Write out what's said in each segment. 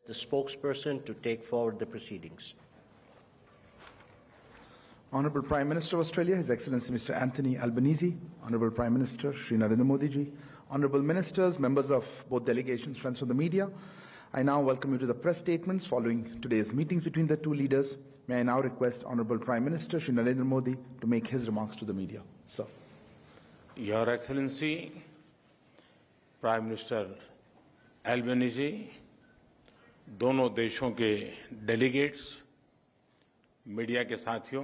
the spokesperson to take forward the proceedings. Honorable Prime Minister of Australia, His Excellency Mr. Anthony Albanese, Honorable Prime Minister Shri Narendra Modi ji, Honorable Ministers, members of both delegations, friends of the media, I now welcome you to the press statements following today's meetings between the two leaders. May I now request Honorable Prime Minister Shri Narendra Modi to make his remarks to the media. Sir. Your Excellency, Prime Minister Albanese, दोनों देशों के delegates, media के साथियों,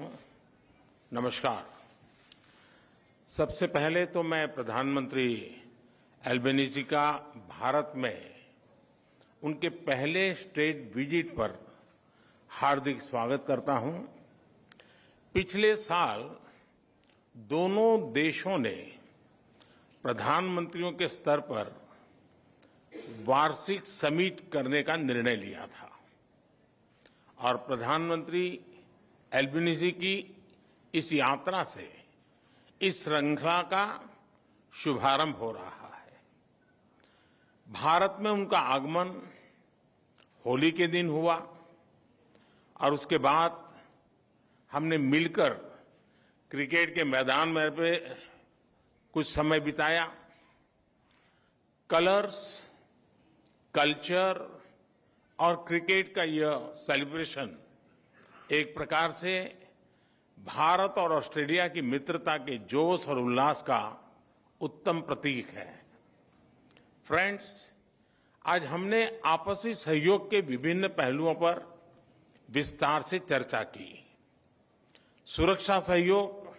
नमस्कार। सबसे पहले तो मैं प्रधानमंत्री एल्बेनीजी का भारत में उनके पहले स्टेट विजिट पर हार्दिक स्वागत करता हूं। पिछले साल दोनों देशों ने प्रधानमंत्रियों के स्तर पर वार्षिक समिट करने का निर्णय लिया था और प्रधानमंत्री एल्बेनीजी की इस यात्रा से इस श्रृंखला का शुभारंभ हो रहा है। भारत में उनका आगमन होली के दिन हुआ और उसके बाद हमने मिलकर क्रिकेट के मैदान में पे कुछ समय बिताया। कलर्स, कल्चर और क्रिकेट का यह सेलिब्रेशन एक प्रकार से भारत और ऑस्ट्रेलिया की मित्रता के जोश और उल्लास का उत्तम प्रतीक है। फ्रेंड्स, आज हमने आपसी सहयोग के विभिन्न पहलुओं पर विस्तार से चर्चा की। सुरक्षा सहयोग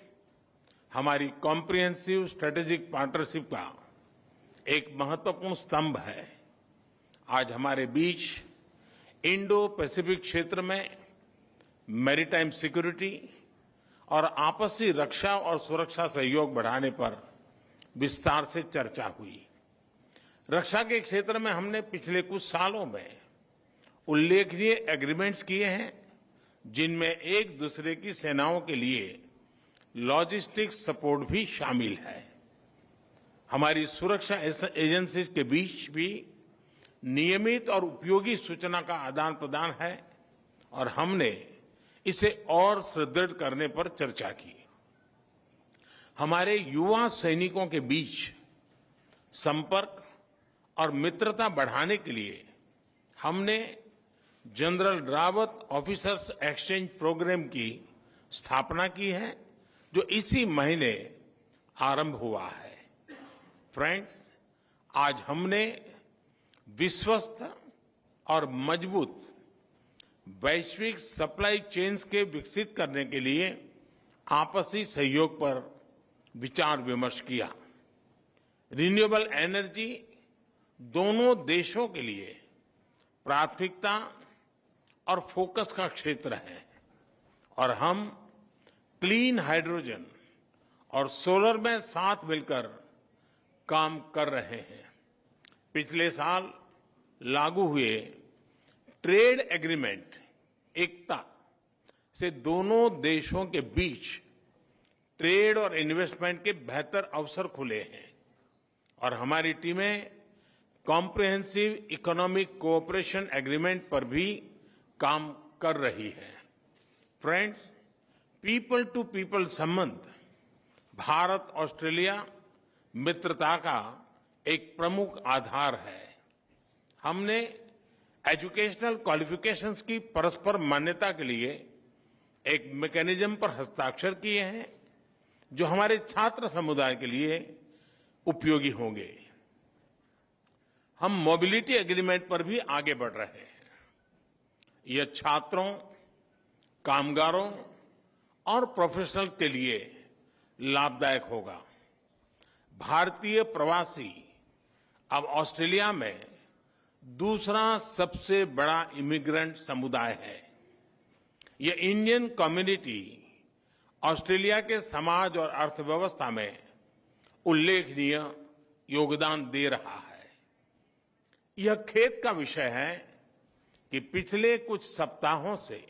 हमारी कॉम्प्रिहेंसिव स्ट्रेटेजिक पार्टनरशिप का एक महत्वपूर्ण स्तंभ है। आज हमारे बीच इंडो पैसिफिक क्षेत्र में मैरीटाइम सिक्योरिटी और आपसी रक्षा और सुरक्षा सहयोग बढ़ाने पर विस्तार से चर्चा हुई। रक्षा के क्षेत्र में हमने पिछले कुछ सालों में उल्लेखनीय एग्रीमेंट्स किए हैं, जिनमें एक दूसरे की सेनाओं के लिए लॉजिस्टिक सपोर्ट भी शामिल है। हमारी सुरक्षा एजेंसीज के बीच भी नियमित और उपयोगी सूचना का आदान प्रदान है और हमने इसे और सुदृढ़ करने पर चर्चा की। हमारे युवा सैनिकों के बीच संपर्क और मित्रता बढ़ाने के लिए हमने general Rawat officers exchange program की स्थापना की है, जो इसी महीने आरंभ हुआ है। फ्रेंड्स, आज हमने विश्वस्त और मजबूत वैश्विक सप्लाई चेन्स के विकसित करने के लिए आपसी सहयोग पर विचार विमर्श किया। रिन्यूएबल एनर्जी दोनों देशों के लिए प्राथमिकता और फोकस का क्षेत्र है और हम क्लीन हाइड्रोजन और सोलर में साथ मिलकर काम कर रहे हैं। पिछले साल लागू हुए ट्रेड एग्रीमेंट एकता से दोनों देशों के बीच ट्रेड और इन्वेस्टमेंट के बेहतर अवसर खुले हैं और हमारी टीमें कॉम्प्रिहेंसिव इकोनॉमिक कोऑपरेशन एग्रीमेंट पर भी काम कर रही है। फ्रेंड्स, पीपल टू पीपल संबंध भारत ऑस्ट्रेलिया मित्रता का एक प्रमुख आधार है। हमने एजुकेशनल क्वालिफिकेशंस की परस्पर मान्यता के लिए एक मैकेनिज्म पर हस्ताक्षर किए हैं, जो हमारे छात्र समुदाय के लिए उपयोगी होंगे। हम मोबिलिटी एग्रीमेंट पर भी आगे बढ़ रहे हैं। यह छात्रों, कामगारों और प्रोफेशनल्स के लिए लाभदायक होगा। भारतीय प्रवासी अब ऑस्ट्रेलिया में दूसरा सबसे बड़ा इमिग्रेंट समुदाय है। यह इंडियन कम्युनिटी ऑस्ट्रेलिया के समाज और अर्थव्यवस्था में उल्लेखनीय योगदान दे रहा है। यह खेद का विषय है कि पिछले कुछ सप्ताहों से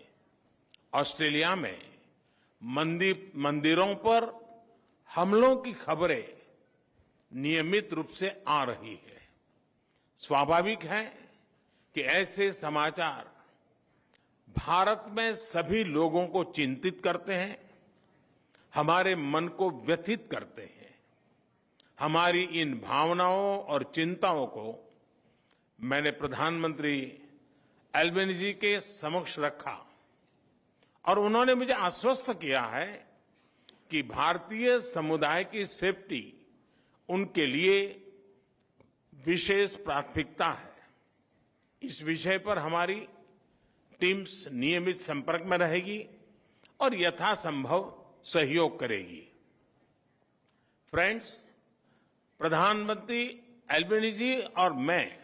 ऑस्ट्रेलिया में मंदिरों पर हमलों की खबरें नियमित रूप से आ रही है। स्वाभाविक है कि ऐसे समाचार भारत में सभी लोगों को चिंतित करते हैं, हमारे मन को व्यथित करते हैं। हमारी इन भावनाओं और चिंताओं को मैंने प्रधानमंत्री एल्बेनीजी के समक्ष रखा और उन्होंने मुझे आश्वस्त किया है कि भारतीय समुदाय की सेफ्टी उनके लिए विशेष प्राथमिकता है। इस विषय पर हमारी टीम्स नियमित संपर्क में रहेगी और यथासंभव सहयोग करेगी। फ्रेंड्स, प्रधानमंत्री एल्बेनीजी और मैं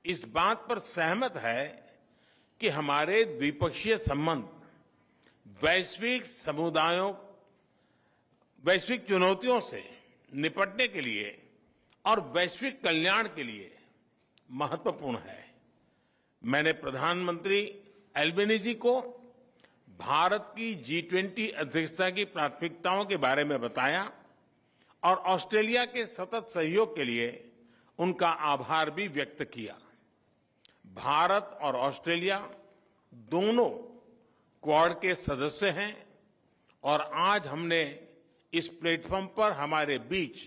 इस बात पर सहमत है कि हमारे द्विपक्षीय संबंध वैश्विक चुनौतियों से निपटने के लिए और वैश्विक कल्याण के लिए महत्वपूर्ण है। मैंने प्रधानमंत्री एल्बेनीजी को भारत की G20 अध्यक्षता की प्राथमिकताओं के बारे में बताया और ऑस्ट्रेलिया के सतत सहयोग के लिए उनका आभार भी व्यक्त किया। भारत और ऑस्ट्रेलिया दोनों क्वाड के सदस्य हैं और आज हमने इस प्लेटफॉर्म पर हमारे बीच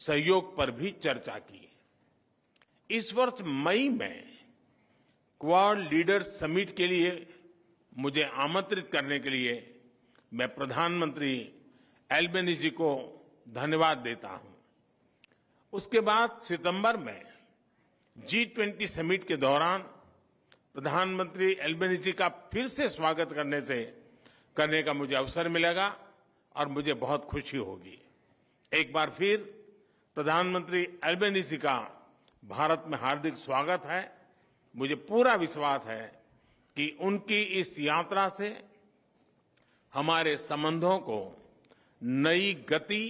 सहयोग पर भी चर्चा की। इस वर्ष मई में क्वाड लीडर्स समिट के लिए मुझे आमंत्रित करने के लिए मैं प्रधानमंत्री एल्बेनीजी को धन्यवाद देता हूं। उसके बाद सितंबर में G20 समिट के दौरान प्रधानमंत्री एल्बेनीजी का फिर से स्वागत करने का मुझे अवसर मिलेगा और मुझे बहुत खुशी होगी। एक बार फिर प्रधानमंत्री एल्बेनीजी का भारत में हार्दिक स्वागत है। मुझे पूरा विश्वास है कि उनकी इस यात्रा से हमारे संबंधों को नई गति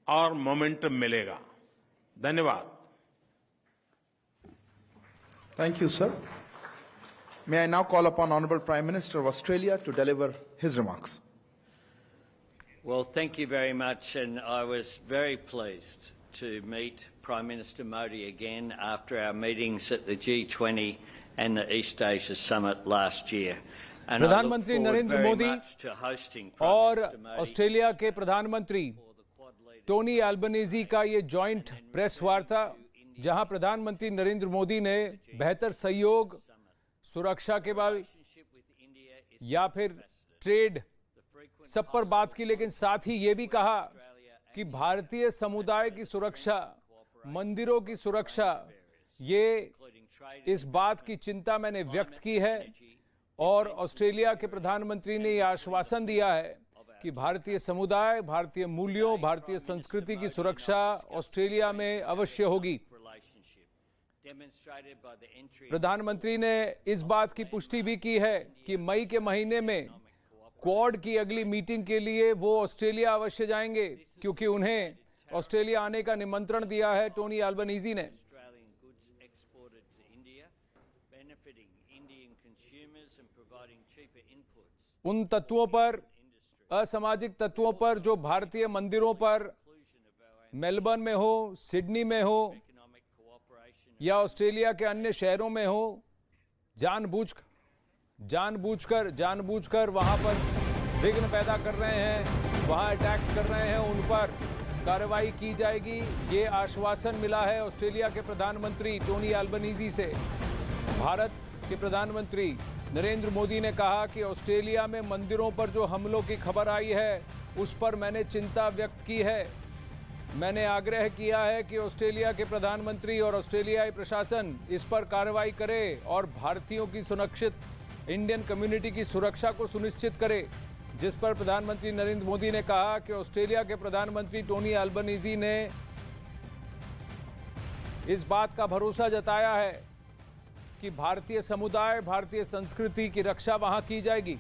और मोमेंटम मिलेगा। धन्यवाद। Thank you, sir. May I now call upon Honorable Prime Minister of Australia to deliver his remarks. Well, thank you very much, and I was very pleased to meet Prime Minister Modi again after our meetings at the G20 and the East Asia Summit last year. And I look प्रधानमंत्री forward Narendra very Modi much to hosting Prime और Minister Modi Australia के प्रधानमंत्री Tony Albanese का ये joint press वार्ता, जहां प्रधानमंत्री नरेंद्र मोदी ने बेहतर सहयोग, सुरक्षा के बल या फिर ट्रेड सब पर बात की, लेकिन साथ ही ये भी कहा कि भारतीय समुदाय की सुरक्षा, मंदिरों की सुरक्षा, ये इस बात की चिंता मैंने व्यक्त की है और ऑस्ट्रेलिया के प्रधानमंत्री ने यह आश्वासन दिया है कि भारतीय समुदाय, भारतीय मूल्यों, भारतीय संस्कृति की सुरक्षा ऑस्ट्रेलिया में अवश्य होगी। प्रधानमंत्री ने इस बात की पुष्टि भी की है कि मई के महीने में क्वाड की अगली मीटिंग के लिए वो ऑस्ट्रेलिया अवश्य जाएंगे, क्योंकि उन्हें ऑस्ट्रेलिया आने का निमंत्रण दिया है टोनी एल्बनीजी ने। उन तत्वों पर, असामाजिक तत्वों पर जो भारतीय मंदिरों पर मेलबर्न में हो, सिडनी में हो या ऑस्ट्रेलिया के अन्य शहरों में हो, जानबूझकर वहां पर विघ्न पैदा कर रहे हैं, वहां अटैक्स कर रहे हैं, उन पर कार्रवाई की जाएगी। ये आश्वासन मिला है ऑस्ट्रेलिया के प्रधानमंत्री टोनी एल्बनीजी से। भारत के प्रधानमंत्री नरेंद्र मोदी ने कहा कि ऑस्ट्रेलिया में मंदिरों पर जो हमलों की खबर आई है उस पर मैंने चिंता व्यक्त की है। मैंने आग्रह किया है कि ऑस्ट्रेलिया के प्रधानमंत्री और ऑस्ट्रेलियाई प्रशासन इस पर कार्रवाई करे और भारतीयों की सुरक्षित इंडियन कम्युनिटी की सुरक्षा को सुनिश्चित करे, जिस पर प्रधानमंत्री नरेंद्र मोदी ने कहा कि ऑस्ट्रेलिया के प्रधानमंत्री टोनी एल्बनीजी ने इस बात का भरोसा जताया है कि भारतीय समुदाय, भारतीय संस्कृति की रक्षा वहां की जाएगी।